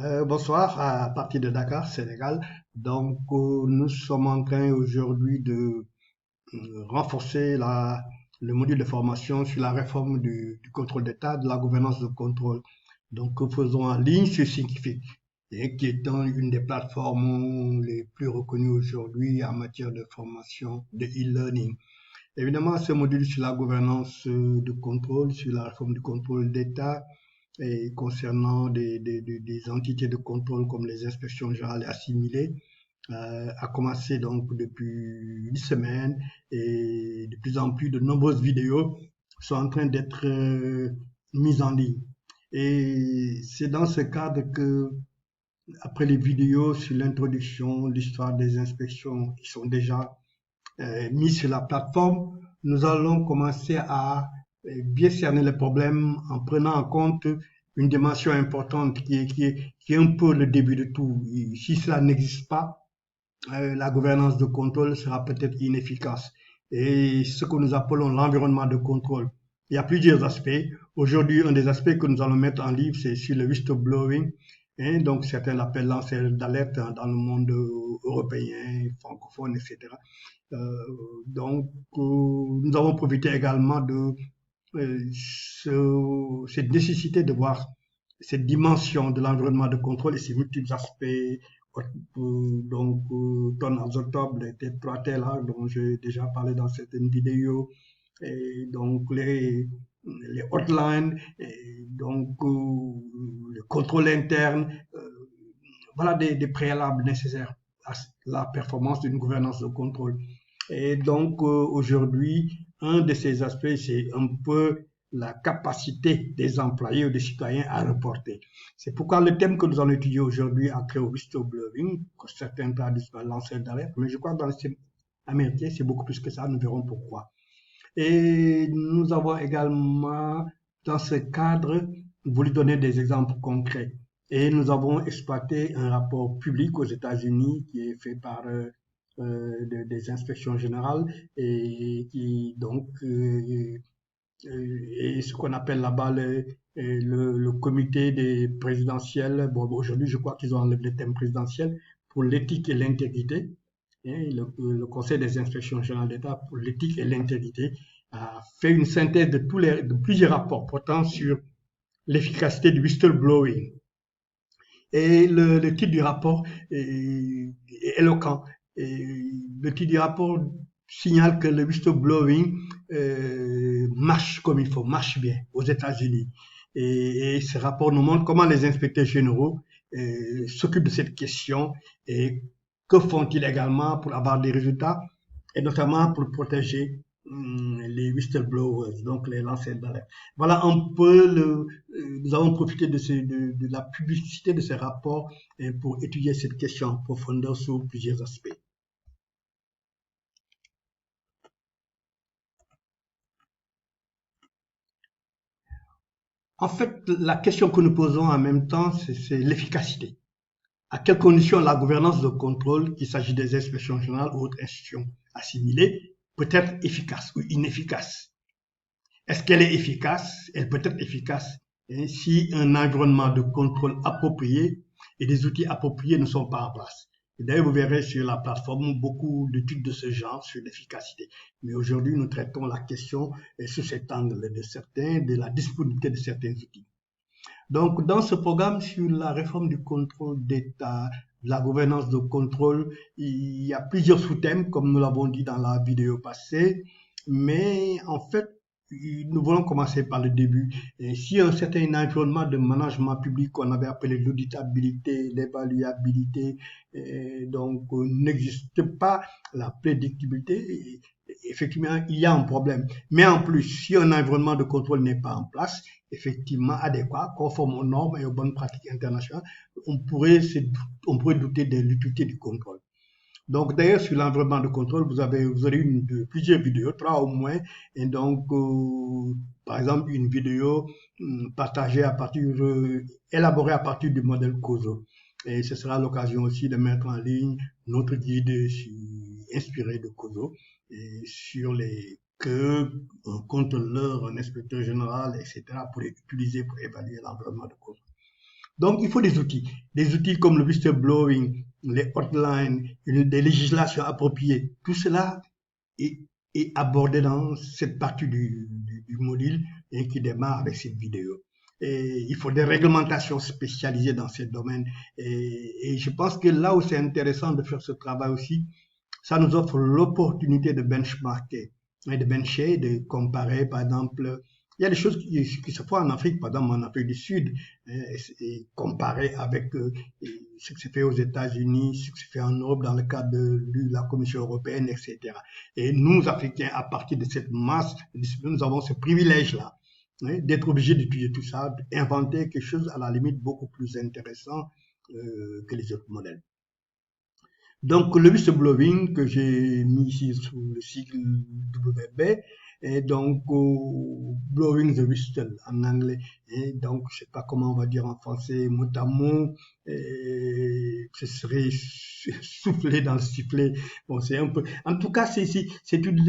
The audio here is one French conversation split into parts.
Bonsoir, à partir de Dakar, Sénégal. Nous sommes en train aujourd'hui de renforcer le module de formation sur la réforme du contrôle d'État, de la gouvernance de contrôle. Faisons en ligne sur Thinkific, et qui est une des plateformes les plus reconnues aujourd'hui en matière de formation, de e-learning. Évidemment, ce module sur la gouvernance de contrôle, sur la réforme du contrôle d'État, et concernant des entités de contrôle comme les inspections générales assimilées, a commencé donc depuis une semaine et de plus en plus de nombreuses vidéos sont en train d'être mises en ligne. Et c'est dans ce cadre que, après les vidéos sur l'introduction, l'histoire des inspections qui sont déjà mises sur la plateforme, nous allons commencer à bien cerner les problèmes en prenant en compte une dimension importante qui est un peu le début de tout. Et si cela n'existe pas, la gouvernance de contrôle sera peut-être inefficace. Et ce que nous appelons l'environnement de contrôle, il y a plusieurs aspects. Aujourd'hui, un des aspects que nous allons mettre en livre, c'est sur le whistleblowing. Et donc, certains l'appellent lanceur d'alerte dans le monde européen, francophone, etc. Euh, nous avons profité également de cette nécessité de voir cette dimension de l'environnement de contrôle et ses multiples aspects, tonnes azotope, les tétratés là, dont j'ai déjà parlé dans certaines vidéos, et donc les hotlines, et le contrôle interne, voilà des préalables nécessaires à la performance d'une gouvernance de contrôle. Et aujourd'hui, un de ces aspects, c'est un peu la capacité des employés ou des citoyens à reporter. C'est pourquoi le thème que nous allons étudier aujourd'hui a créé au whistleblowing, que certains traduisent par lanceur d'alerte, mais je crois que dans le système américain, c'est beaucoup plus que ça, nous verrons pourquoi. Et nous avons également, dans ce cadre, voulu donner des exemples concrets. Et nous avons exploité un rapport public aux États-Unis qui est fait par des inspections générales et qui est ce qu'on appelle là-bas le comité des présidentiels. Bon, aujourd'hui, je crois qu'ils ont enlevé le thème présidentiel pour l'éthique et l'intégrité. Et le Conseil des inspections générales d'État pour l'éthique et l'intégrité a fait une synthèse de plusieurs rapports portant sur l'efficacité du whistleblowing. Et le titre du rapport est éloquent. Et le titre du rapport signale que le whistleblowing marche comme il faut, marche bien aux États-Unis. Et ce rapport nous montre comment les inspecteurs généraux s'occupent de cette question et que font-ils également pour avoir des résultats et notamment pour protéger les whistleblowers, donc les lanceurs d'alerte. Voilà un peu nous avons profité de la publicité de ces rapports pour étudier cette question en profondeur sur plusieurs aspects. En fait, la question que nous posons en même temps, c'est l'efficacité. À quelles conditions la gouvernance de contrôle, qu'il s'agit des inspections générales ou autres institutions assimilées, peut être efficace ou inefficace? Est-ce qu'elle est efficace? Elle peut être efficace si un environnement de contrôle approprié et des outils appropriés ne sont pas en place. Et d'ailleurs, vous verrez sur la plateforme beaucoup d'études de ce genre sur l'efficacité. Mais aujourd'hui, nous traitons la question sous cet angle de la disponibilité de certains outils. Donc, dans ce programme sur la réforme du contrôle d'État, la gouvernance de contrôle, il y a plusieurs sous-thèmes, comme nous l'avons dit dans la vidéo passée. Mais en fait, nous voulons commencer par le début. Et si un certain environnement de management public qu'on avait appelé l'auditabilité, l'évaluabilité, n'existe pas, la prédictibilité, effectivement, il y a un problème. Mais en plus, si un environnement de contrôle n'est pas en place, effectivement adéquat, conforme aux normes et aux bonnes pratiques internationales, on pourrait douter de l'utilité du contrôle. Donc, d'ailleurs, sur l'environnement de contrôle, vous aurez plusieurs vidéos, trois au moins, et par exemple, une vidéo partagée élaborée à partir du modèle COSO. Et ce sera l'occasion aussi de mettre en ligne notre guide inspiré de COSO et sur un contrôleur, un inspecteur général, etc., pour utiliser pour évaluer l'environnement de contrôle. Donc, il faut des outils comme le whistleblowing, les hotlines, des législations appropriées. Tout cela est, est abordé dans cette partie du module et qui démarre avec cette vidéo. Et il faut des réglementations spécialisées dans ces domaines. Et je pense que là où c'est intéressant de faire ce travail aussi, ça nous offre l'opportunité de benchmarker, de bencher, de comparer, par exemple, il y a des choses qui se font en Afrique, par exemple en Afrique du Sud, et comparer avec ce qui se fait aux États-Unis, ce qui se fait en Europe dans le cadre de la Commission européenne, etc. Et nous, Africains, à partir de cette masse de discipline, nous avons ce privilège-là, d'être obligés d'étudier tout ça, d'inventer quelque chose à la limite beaucoup plus intéressant que les autres modèles. Donc, le whistleblowing que j'ai mis ici sous le sigle WB, et donc blowing the whistle en anglais, et donc je sais pas comment on va dire en français mot à mot, ce serait souffler dans le sifflet. Bon, c'est un peu, en tout cas c'est une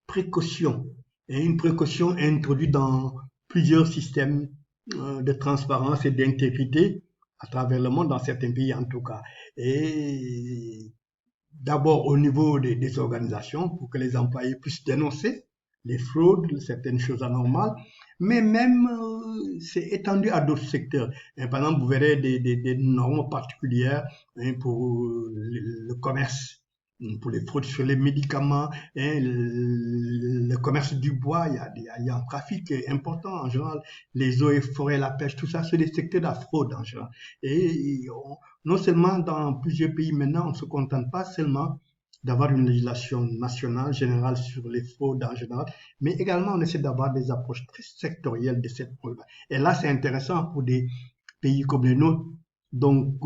précaution, et une précaution introduite dans plusieurs systèmes de transparence et d'intégrité à travers le monde, dans certains pays en tout cas. Et d'abord au niveau des organisations, pour que les employés puissent dénoncer les fraudes, certaines choses anormales, mais même c'est étendu à d'autres secteurs. Et par exemple, vous verrez des normes particulières pour le commerce, pour les fraudes sur les médicaments, le commerce du bois, il y a un trafic important en général, les eaux et forêts, la pêche, tout ça, c'est des secteurs de la fraude en général. Et non seulement dans plusieurs pays maintenant, on ne se contente pas seulement d'avoir une législation nationale générale sur les fraudes en général, mais également on essaie d'avoir des approches très sectorielles de cette fraude. Et là, c'est intéressant pour des pays comme les nôtres. Donc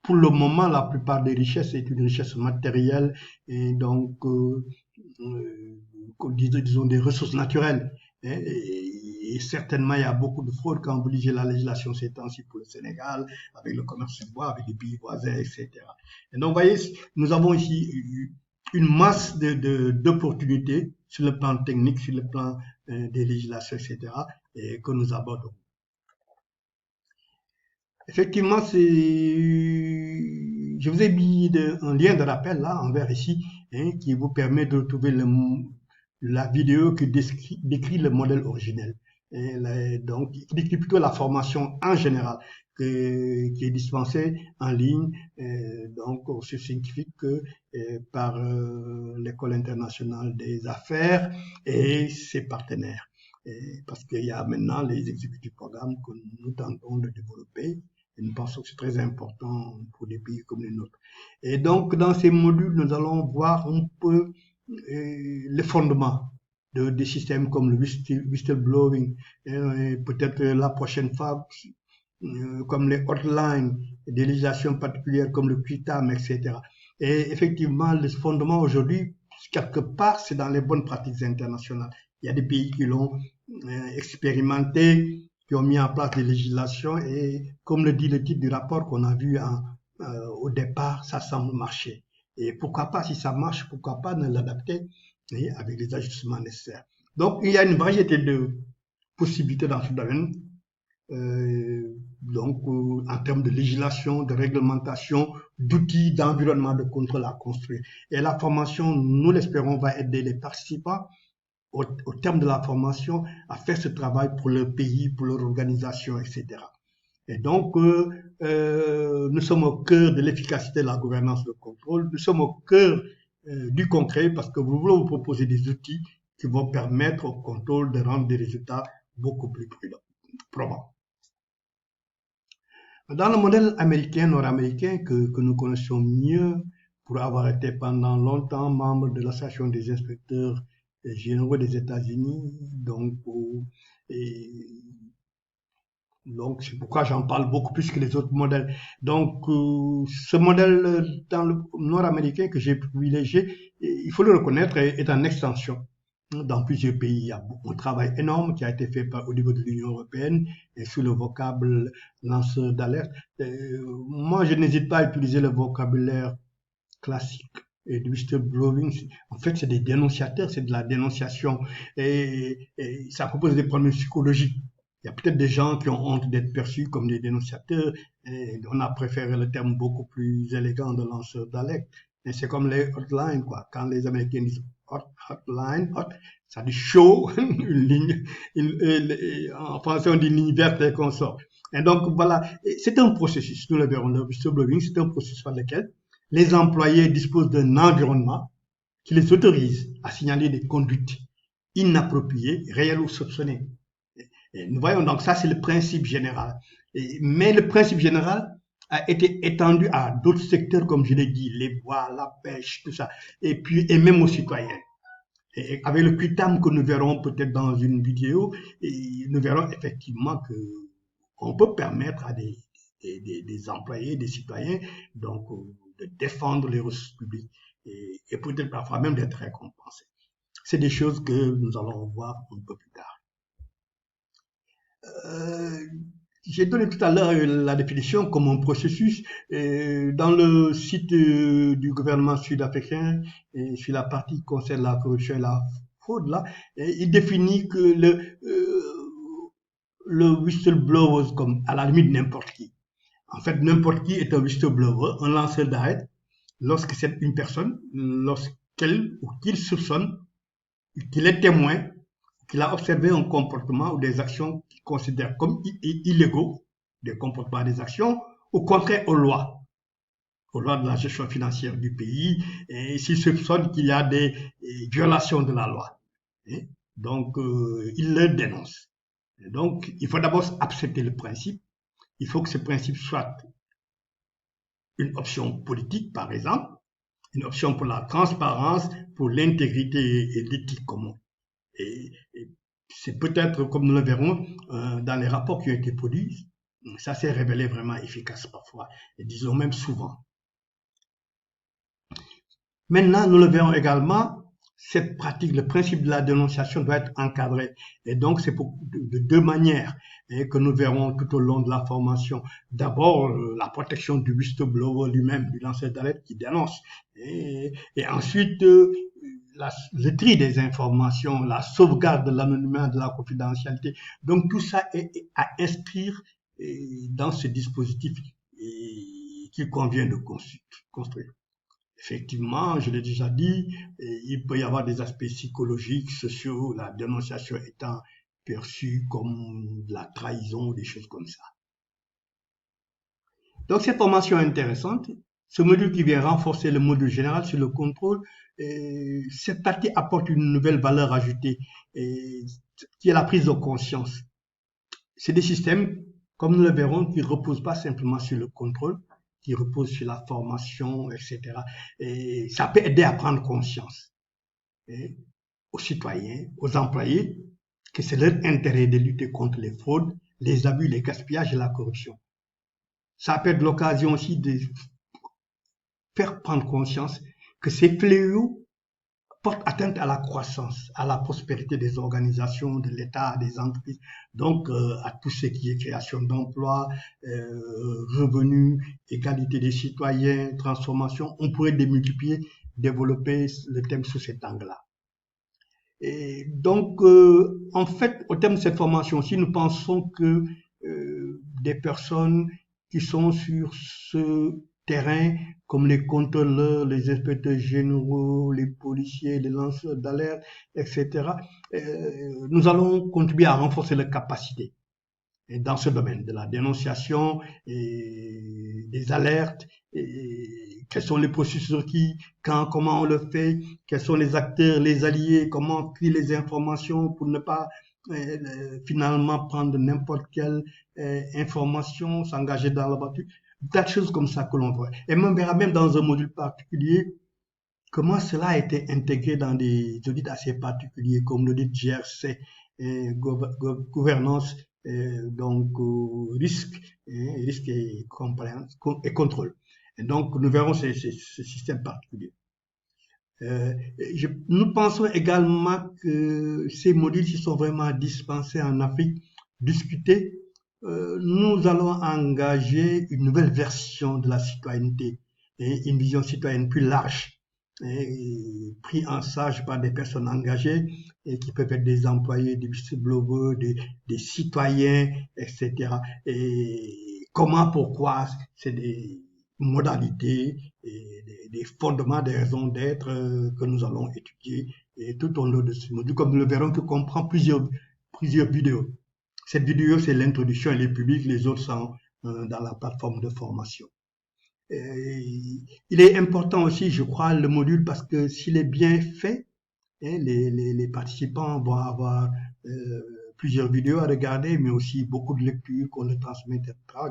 pour le moment, la plupart des richesses, c'est une richesse matérielle et donc, disons, des ressources naturelles. Et certainement, il y a beaucoup de fraudes quand vous lisez la législation ces temps-ci pour le Sénégal, avec le commerce du bois, avec les pays voisins, etc. Et donc, vous voyez, nous avons ici une masse d'opportunités sur le plan technique, sur le plan des législations, etc., et que nous abordons. Effectivement, je vous ai mis un lien de rappel là, en vert ici, qui vous permet de retrouver la vidéo qui décrit le modèle originel. Donc, qui décrit plutôt la formation en général, qui est dispensée en ligne, donc aussi scientifique que par l'École internationale des affaires et ses partenaires. Parce qu'il y a maintenant les exécutifs programmes que nous tentons de développer. Et nous pensons que c'est très important pour des pays comme les nôtres. Et donc, dans ces modules, nous allons voir un peu les fondements des systèmes comme le whistleblowing, peut-être la prochaine fois, comme les hotlines, des législations particulières comme le QITAM, etc. Et effectivement, le fondement aujourd'hui, quelque part, c'est dans les bonnes pratiques internationales. Il y a des pays qui l'ont expérimenté, qui ont mis en place des législations et comme le dit le titre du rapport qu'on a vu au départ, ça semble marcher. Et pourquoi pas, si ça marche, pourquoi pas ne l'adapter avec les ajustements nécessaires. Donc, il y a une variété de possibilités dans ce domaine. Donc, en termes de législation, de réglementation, d'outils, d'environnement de contrôle à construire. Et la formation, nous l'espérons, va aider les participants au terme de la formation à faire ce travail pour leur pays, pour leur organisation, etc. Et donc, nous sommes au cœur de l'efficacité de la gouvernance de contrôle, nous sommes au cœur du concret parce que nous voulons vous proposer des outils qui vont permettre au contrôle de rendre des résultats beaucoup plus probants. Dans le modèle américain, nord-américain, que nous connaissons mieux pour avoir été pendant longtemps membre de l'association des inspecteurs généraux des États-Unis, donc c'est pourquoi j'en parle beaucoup plus que les autres modèles. Donc, ce modèle dans le nord-américain que j'ai privilégié, il faut le reconnaître, est en extension. Dans plusieurs pays, il y a un travail énorme qui a été fait au niveau de l'Union européenne et sous le vocable lanceur d'alerte. Moi, je n'hésite pas à utiliser le vocabulaire classique et du whistleblowing. En fait, c'est des dénonciateurs, c'est de la dénonciation et ça propose des problèmes psychologiques. Il y a peut-être des gens qui ont honte d'être perçus comme des dénonciateurs, et on a préféré le terme beaucoup plus élégant de lanceur d'alerte. Et c'est comme les hotlines, quoi. Quand les Américains disent hotline, ça dit show, une ligne, en français on dit ligne verte et consort. Et donc voilà, c'est un processus, nous le verrons, le whistleblowing, c'est un processus par lequel les employés disposent d'un environnement qui les autorise à signaler des conduites inappropriées, réelles ou soupçonnées. Et nous voyons donc ça, c'est le principe général. Mais le principe général a été étendu à d'autres secteurs, comme je l'ai dit, les bois, la pêche, tout ça, et même aux citoyens. Et avec le QUITAM que nous verrons peut-être dans une vidéo, et nous verrons effectivement que on peut permettre à des employés, des citoyens, donc de défendre les ressources publiques et peut-être parfois même d'être récompensés. C'est des choses que nous allons voir un peu plus tard. J'ai donné tout à l'heure la définition comme un processus. Dans le site du gouvernement sud-africain, sur la partie qui concerne la corruption et la fraude, là, il définit que le whistleblower comme à la limite n'importe qui. En fait, n'importe qui est un whistleblower, un lanceur d'alerte, lorsque c'est une personne, lorsqu'elle ou qu'il soupçonne, qu'il est témoin, qu'il a observé un comportement ou des actions qu'il considère comme illégaux, des comportements, des actions, au contraire aux lois de la gestion financière du pays, et s'il soupçonne qu'il y a des violations de la loi. Donc, il le dénonce. Et donc, il faut d'abord accepter le principe. Il faut que ce principe soit une option politique, par exemple, une option pour la transparence, pour l'intégrité et l'éthique commune. Et c'est peut-être, comme nous le verrons, dans les rapports qui ont été produits, ça s'est révélé vraiment efficace parfois, et disons même souvent. Maintenant, nous le verrons également, cette pratique, le principe de la dénonciation doit être encadré. Et donc, c'est de deux manières que nous verrons tout au long de la formation. D'abord, la protection du whistleblower lui-même, du lanceur d'alerte qui dénonce. Et ensuite, le tri des informations, la sauvegarde de l'anonymat, de la confidentialité. Donc, tout ça est à inscrire dans ce dispositif qu'il convient de construire. Effectivement, je l'ai déjà dit, il peut y avoir des aspects psychologiques, sociaux, la dénonciation étant perçue comme de la trahison, des choses comme ça. Donc, cette formation est intéressante. Ce module qui vient renforcer le module général sur le contrôle, cette partie apporte une nouvelle valeur ajoutée, qui est la prise de conscience. C'est des systèmes, comme nous le verrons, qui ne reposent pas simplement sur le contrôle, qui repose sur la formation, etc. Et ça peut aider à prendre conscience aux citoyens, aux employés, que c'est leur intérêt de lutter contre les fraudes, les abus, les gaspillages et la corruption. Ça peut être l'occasion aussi de faire prendre conscience que ces fléaux portent atteinte à la croissance, à la prospérité des organisations, de l'État, des entreprises, donc à tout ce qui est création d'emplois, revenus, égalité des citoyens, transformation. On pourrait démultiplier, développer le thème sous cet angle-là. Et donc, en fait, au terme de cette formation-ci, nous pensons que des personnes qui sont sur ce terrain, comme les contrôleurs, les inspecteurs généraux, les policiers, les lanceurs d'alerte, etc., nous allons contribuer à renforcer leurs capacités dans ce domaine de la dénonciation et des alertes, et quels sont les processus qui, quand, comment on le fait, quels sont les acteurs, les alliés, comment on crie les informations pour ne pas finalement prendre n'importe quelle information, s'engager dans la bataille. Des choses comme ça que l'on voit. Et on verra même dans un module particulier comment cela a été intégré dans des audits assez particuliers, comme l'audit GRC, gouvernance, donc risque et compliance et contrôle. Et donc nous verrons ce système particulier. Nous pensons également que ces modules qui sont vraiment dispensés en Afrique, discutés, nous allons engager une nouvelle version de la citoyenneté et une vision citoyenne plus large pris en charge par des personnes engagées et qui peuvent être des employés, des whistleblowers, des citoyens, etc. Et comment, pourquoi, c'est des modalités et des fondements, des raisons d'être que nous allons étudier et tout au long de ce module, comme nous le verrons, que comprend plusieurs vidéos. Cette vidéo, c'est l'introduction, elle est publique, les autres sont dans la plateforme de formation. Il est important aussi, je crois, le module parce que s'il est bien fait, hein, les participants vont avoir plusieurs vidéos à regarder, mais aussi beaucoup de lectures qu'on leur transmet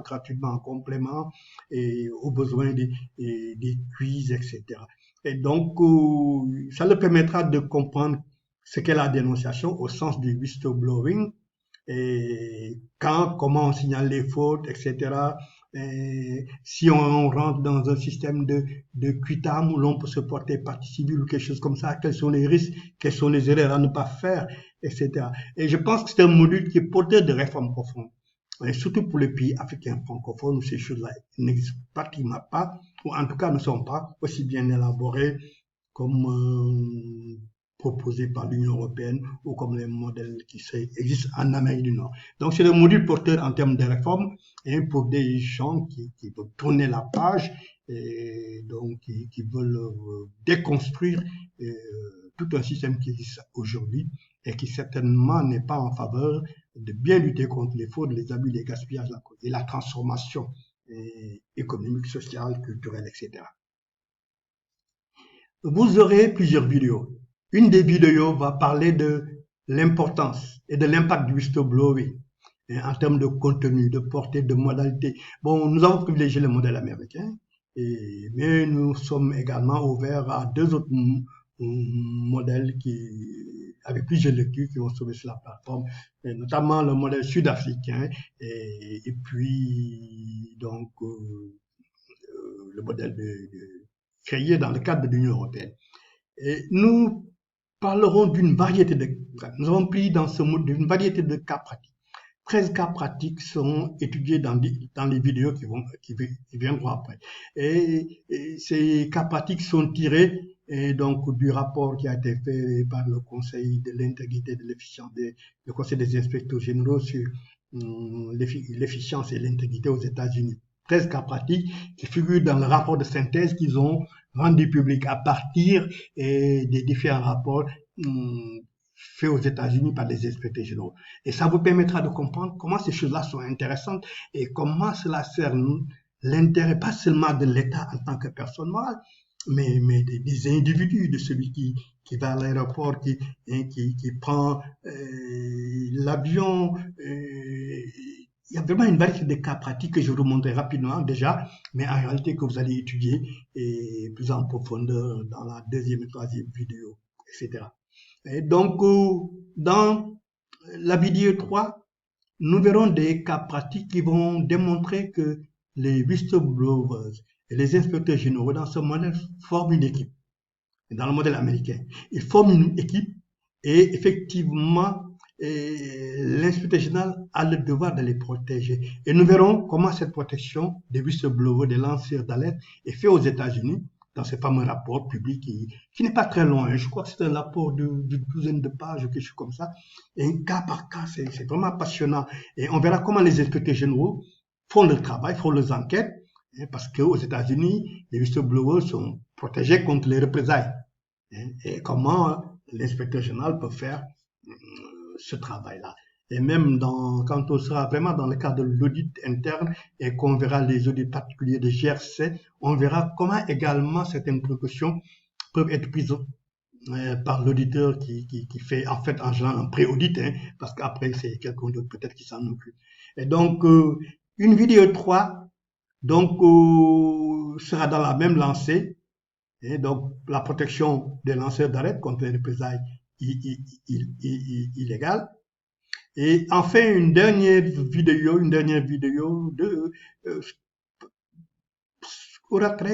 gratuitement en complément et aux besoins des quiz, etc. Et donc, ça leur permettra de comprendre ce qu'est la dénonciation au sens du whistleblowing, et quand, comment on signale les fautes, etc. Et si on rentre dans un système de QUITAM où l'on peut se porter partie civile ou quelque chose comme ça, quels sont les risques, quelles sont les erreurs à ne pas faire, etc. Et je pense que c'est un module qui est porteur de réformes profondes. Et surtout pour les pays africains francophones où ces choses-là n'existent pratiquement pas, ou en tout cas ne sont pas aussi bien élaborées comme proposés par l'Union européenne ou comme les modèles qui existent en Amérique du Nord. Donc c'est le module porteur en termes de réforme et pour des gens qui veulent tourner la page et donc qui veulent déconstruire tout un système qui existe aujourd'hui et qui certainement n'est pas en faveur de bien lutter contre les fraudes, les abus, les gaspillages et la transformation économique, sociale, culturelle, etc. Vous aurez plusieurs vidéos. Une des vidéos va parler de l'importance et de l'impact du whistleblowing en termes de contenu, de portée, de modalité. Bon, nous avons privilégié le modèle américain, mais nous sommes également ouverts à deux autres modèles avec plusieurs lectures qui vont se trouver sur la plateforme, notamment le modèle sud-africain et puis donc le modèle créé dans le cadre de l'Union européenne. Et nous parlerons d'une variété de cas. Nous avons pris dans ce module d'une variété de cas pratiques. 13 cas pratiques seront étudiés dans les vidéos qui viendront après. Et ces cas pratiques sont tirés donc du rapport qui a été fait par le Conseil de l'intégrité de l'efficience, le Conseil des inspecteurs généraux sur l'efficience et l'intégrité aux États-Unis. 13 cas pratiques qui figurent dans le rapport de synthèse qu'ils ont rendu public à partir des différents rapports faits aux États-Unis par les inspecteurs généraux. Et ça vous permettra de comprendre comment ces choses-là sont intéressantes et comment cela sert l'intérêt pas seulement de l'État en tant que personne morale, mais des individus, de celui qui va à l'aéroport, qui prend l'avion. Il y a vraiment une variété de cas pratiques que je vous montrerai rapidement déjà, mais en réalité que vous allez étudier et plus en profondeur dans la deuxième et troisième vidéo, etc. Et donc, dans la vidéo 3, nous verrons des cas pratiques qui vont démontrer que les whistleblowers et les inspecteurs généraux dans ce modèle forment une équipe. Dans le modèle américain, ils forment une équipe et effectivement, l'inspecteur général a le devoir de les protéger. Et nous verrons comment cette protection des whistleblowers, des lanceurs d'alerte, est faite aux États-Unis dans ce fameux rapport public qui n'est pas très long. Hein. Je crois que c'est un rapport d'une douzaine de pages ou quelque chose comme ça. Et cas par cas, c'est vraiment passionnant. Et on verra comment les inspecteurs généraux font leur travail, font leurs enquêtes, hein, parce qu'aux États-Unis, les whistleblowers sont protégés contre les représailles. Hein, et comment l'inspecteur général peut faire ce travail-là. Et même quand on sera vraiment dans le cadre de l'audit interne et qu'on verra les audits particuliers de GRC, on verra comment également certaines précautions peuvent être prises par l'auditeur qui fait en fait en général un pré-audit, hein, parce qu'après c'est quelqu'un d'autre peut-être qui s'en occupe. Et donc, une vidéo 3 donc, sera dans la même lancée, et donc la protection des lanceurs d'alerte contre les représailles illégales. Et enfin, une dernière vidéo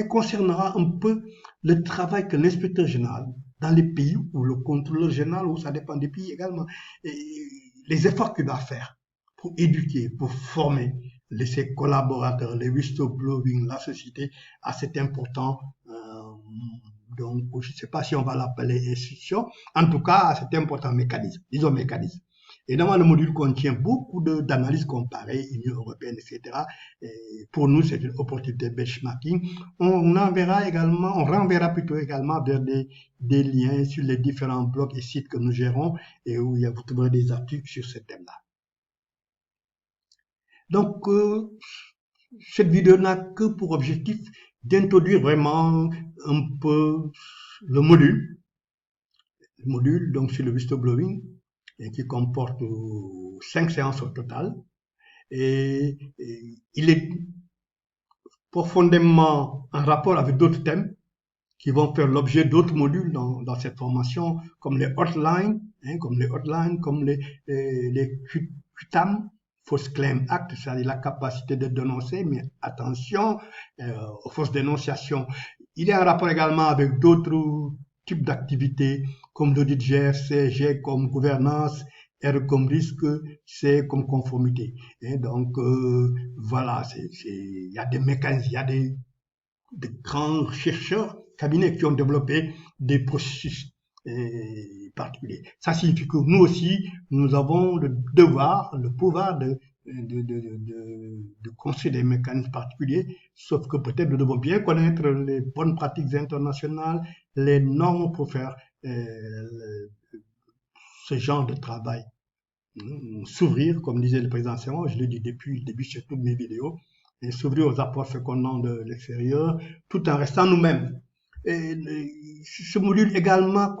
concernera un peu le travail que l'inspecteur général, dans les pays ou le contrôleur général, ou ça dépend des pays également, et les efforts qu'il doit faire pour éduquer, pour former ses collaborateurs, les whistleblowing, la société à cet important donc, je ne sais pas si on va l'appeler institution. En tout cas, c'est un important mécanisme. Disons mécanisme. Évidemment, le module contient beaucoup d'analyses comparées, Union européenne, etc. Et pour nous, c'est une opportunité de benchmarking. On renverra plutôt également vers des liens sur les différents blogs et sites que nous gérons et où vous trouverez des articles sur ce thème-là. Donc, cette vidéo n'a que pour objectif d'introduire vraiment un peu le module donc sur le whistleblowing, qui comporte 5 séances au total. Et il est profondément en rapport avec d'autres thèmes qui vont faire l'objet d'autres modules dans cette formation, comme les hotlines, comme les QTAM, False Claim Act, c'est-à-dire la capacité de dénoncer, mais attention aux fausses dénonciations. Il est en rapport également avec d'autres types d'activités, comme l'audit GRC, G comme gouvernance, R comme risque, C comme conformité. Et donc, voilà, il y a des mécanismes, il y a des grands chercheurs, cabinets qui ont développé des processus particuliers. Ça signifie que nous aussi, nous avons le devoir, le pouvoir de construire des mécanismes particuliers, sauf que peut-être nous devons bien connaître les bonnes pratiques internationales, les normes pour faire ce genre de travail. S'ouvrir, comme disait le président Serron, je le dis depuis le début sur toutes mes vidéos, et s'ouvrir aux apports fécondants de l'extérieur, tout en restant nous-mêmes. Et ce module également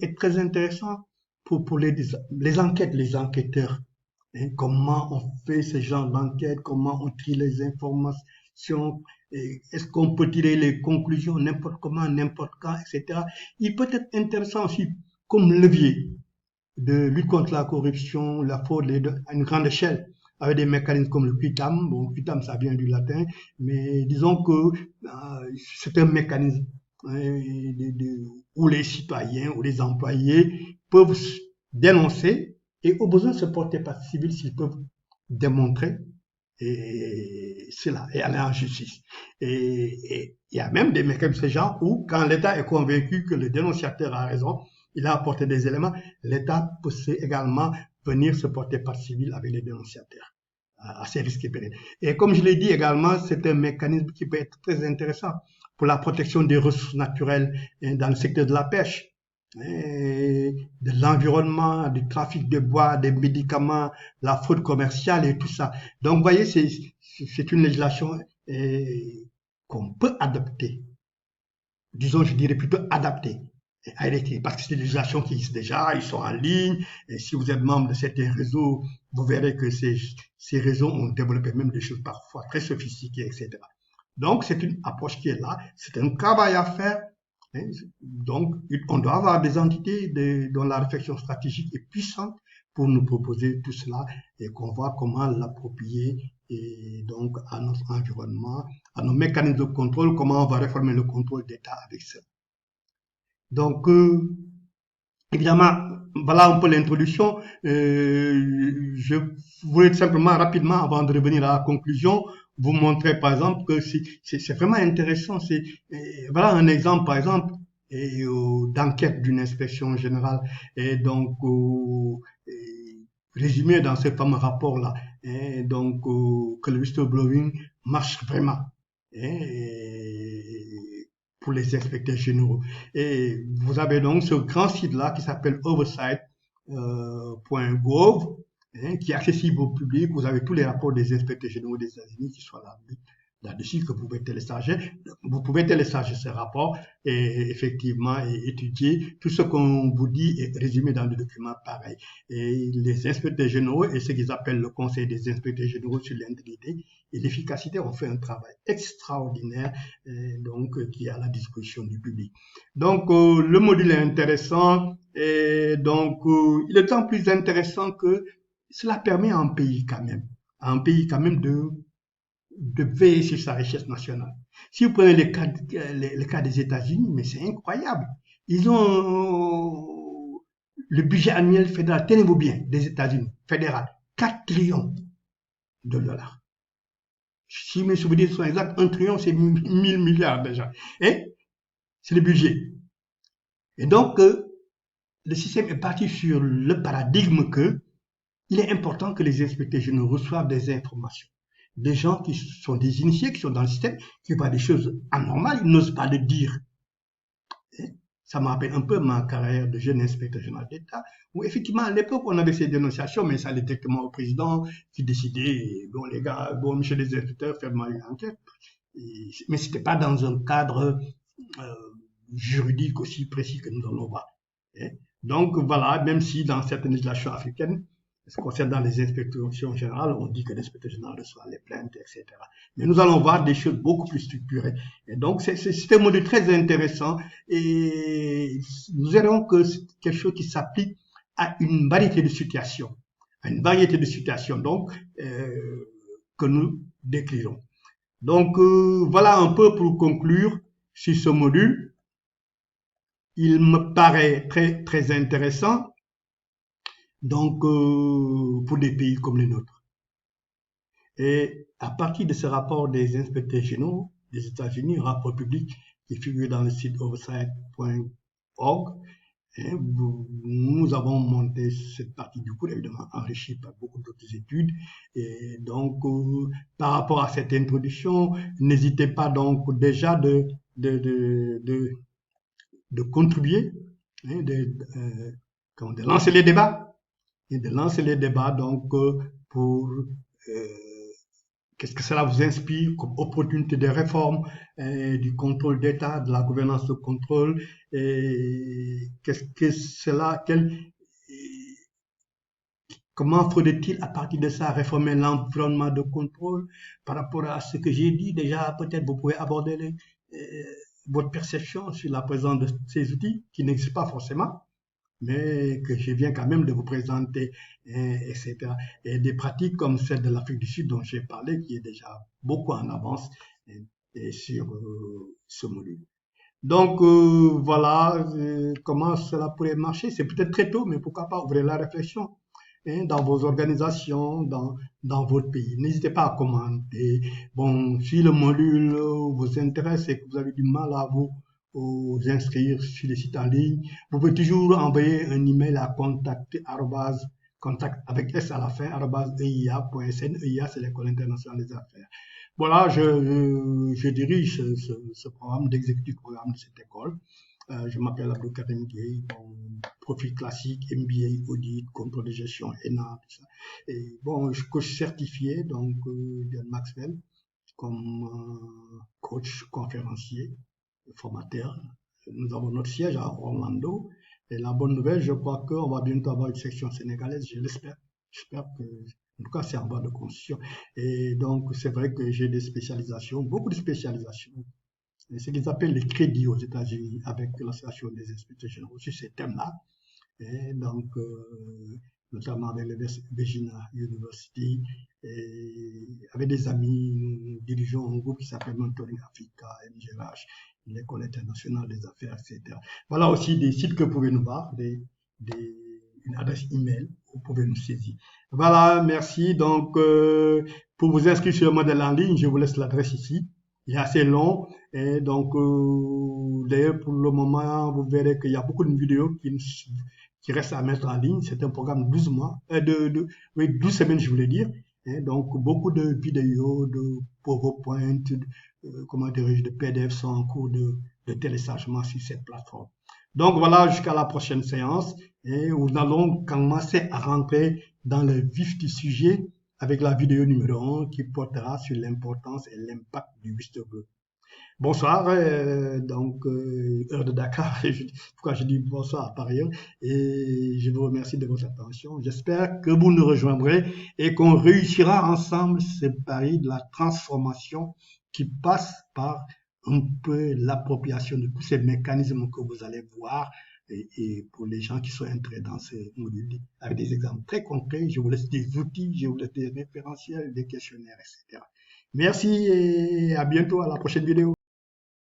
est très intéressant pour les enquêtes, les enquêteurs. Hein, comment on fait ce genre d'enquête, comment on trie les informations, est-ce qu'on peut tirer les conclusions n'importe comment, n'importe quand, etc. Il peut être intéressant aussi comme levier de lutte contre la corruption, la fraude à une grande échelle, avec des mécanismes comme le QTAM. Bon, QTAM, ça vient du latin, mais disons que c'est un mécanisme où les citoyens ou les employés peuvent dénoncer et au besoin se porter partie civile s'ils peuvent démontrer cela et aller en justice. Et il y a même des mécanismes de ce genre où, quand l'État est convaincu que le dénonciateur a raison, il a apporté des éléments, l'État peut également venir se porter partie civile avec les dénonciateurs à ces risques et périls. Et comme je l'ai dit également, c'est un mécanisme qui peut être très intéressant pour la protection des ressources naturelles dans le secteur de la pêche, de l'environnement, du trafic de bois, des médicaments, la fraude commerciale et tout ça. Donc, vous voyez, c'est une législation qu'on peut adopter. Disons, je dirais plutôt adapter. Parce que c'est des législations qui existent déjà, ils sont en ligne, et si vous êtes membre de certains réseaux, vous verrez que ces réseaux ont développé même des choses parfois très sophistiquées, etc. Donc, c'est une approche qui est là, c'est un travail à faire. Donc, on doit avoir des entités dont la réflexion stratégique est puissante pour nous proposer tout cela et qu'on voit comment l'approprier et donc à notre environnement, à nos mécanismes de contrôle, comment on va réformer le contrôle d'État avec ça. Donc, évidemment, voilà un peu l'introduction. Je voulais simplement rapidement, avant de revenir à la conclusion, vous montrer par exemple que c'est vraiment intéressant. Voilà un exemple par exemple d'enquête d'une inspection générale et donc résumé dans ce fameux rapport là. Et donc que le whistleblowing marche vraiment. Pour les inspecteurs généraux. Et vous avez donc ce grand site-là qui s'appelle oversight.gov, qui est accessible au public. Vous avez tous les rapports des inspecteurs généraux des États-Unis qui sont là-dessus que vous pouvez télécharger. Vous pouvez télécharger ces rapports et effectivement étudier. Tout ce qu'on vous dit est résumé dans des documents pareils. Et les inspecteurs généraux et ce qu'ils appellent le conseil des inspecteurs généraux sur l'intégrité et l'efficacité ont fait un travail extraordinaire donc qui est à la disposition du public. Donc le module est intéressant et donc il est d'autant plus intéressant que cela permet à un pays quand même de veiller sur sa richesse nationale. Si vous prenez le cas des États-Unis, mais c'est incroyable. Ils ont le budget annuel fédéral, tenez-vous bien, des États-Unis, fédéral, 4 trillions de dollars. Si mes souvenirs sont exacts, 1 trillion, c'est 1000 milliards déjà. Et c'est le budget. Et donc, le système est parti sur le paradigme que il est important que les inspecteurs généraux reçoivent des informations. Des gens qui sont des initiés, qui sont dans le système, qui voient des choses anormales, ils n'osent pas le dire. Ça me rappelle un peu ma carrière de jeune inspecteur général d'État, où effectivement, à l'époque, on avait ces dénonciations, mais ça allait directement au président qui décidait, bon les gars, bon monsieur les inspecteurs, faites-moi une enquête. Mais c'était pas dans un cadre euh, juridique aussi précis que nous allons voir. Donc voilà, même si dans certaines législations africaines, ce concernant les inspections générales, on dit que l'inspecteur général reçoit les plaintes, etc. Mais nous allons voir des choses beaucoup plus structurées. Et donc c'est un modèle très intéressant et nous verrons que c'est quelque chose qui s'applique à une variété de situations, donc que nous décrirons. Donc voilà un peu pour conclure sur ce module. Il me paraît très très intéressant, donc pour des pays comme les nôtres. Et à partir de ce rapport des inspecteurs généraux des États-Unis, rapport public qui figure dans le site oversight.org, nous avons monté cette partie du cours, évidemment enrichie par beaucoup d'autres études. Et donc, par rapport à cette introduction, n'hésitez pas donc déjà de contribuer, de lancer les débats, donc pour qu'est-ce que cela vous inspire comme opportunité de réforme du contrôle d'État, de la gouvernance de contrôle, et qu'est-ce que cela, comment faudrait-il à partir de ça réformer l'environnement de contrôle par rapport à ce que j'ai dit déjà, peut-être vous pouvez aborder votre perception sur la présence de ces outils qui n'existent pas forcément, mais que je viens quand même de vous présenter, etc. Et des pratiques comme celle de l'Afrique du Sud dont j'ai parlé, qui est déjà beaucoup en avance sur ce module. Donc voilà comment cela pourrait marcher. C'est peut-être très tôt, mais pourquoi pas ouvrir la réflexion dans vos organisations, dans votre pays. N'hésitez pas à commenter. Bon, si le module vous intéresse et que vous avez du mal à vous inscrire sur les sites en ligne, vous pouvez toujours envoyer un email à contact avec S à la fin, @eia.sn. EIA, c'est l'École internationale des affaires. Voilà, je dirige ce programme d'exécutif programme de cette école. Je m'appelle Abdou Karim Gueye, bon, profil classique, MBA, audit, contrôle de gestion, ENA, tout ça. Et bon, je suis coach certifié, donc John Maxwell, comme coach conférencier, formateur. Nous avons notre siège à Orlando. Et la bonne nouvelle, je crois qu'on va bientôt avoir une section sénégalaise, je l'espère. J'espère que, en tout cas, c'est en voie de construction. Et donc, c'est vrai que j'ai des spécialisations, beaucoup de spécialisations. Et ce qu'ils appellent les crédits aux États-Unis avec l'association des inspecteurs généraux sur ces thèmes-là. Et donc, notamment avec le Virginia University, et avec des amis, nous dirigeons un groupe qui s'appelle Mentoring Africa, MGH, l'École internationale des affaires, etc. Voilà aussi des sites que vous pouvez nous voir, une adresse email, vous pouvez nous saisir. Voilà, merci. Donc, pour vous inscrire sur le modèle en ligne, je vous laisse l'adresse ici. Il est assez long. Et donc, d'ailleurs, pour le moment, vous verrez qu'il y a beaucoup de vidéos qui restent à mettre en ligne. C'est un programme de 12 mois, 12 semaines, je voulais dire. Et donc, beaucoup de vidéos, de PowerPoint, de PDF sont en cours de téléchargement sur cette plateforme. Donc, voilà, jusqu'à la prochaine séance. Et nous allons commencer à rentrer dans le vif du sujet avec la vidéo numéro 1 qui portera sur l'importance et l'impact du whistleblower. Bonsoir, donc heure de Dakar. Pourquoi je dis bonsoir par ailleurs, et je vous remercie de votre attention. J'espère que vous nous rejoindrez et qu'on réussira ensemble ce pari de la transformation qui passe par un peu l'appropriation de tous ces mécanismes que vous allez voir. Et pour les gens qui sont entrés dans ce module, avec des exemples très concrets, je vous laisse des outils, je vous laisse des référentiels, des questionnaires, etc. Merci et à bientôt à la prochaine vidéo.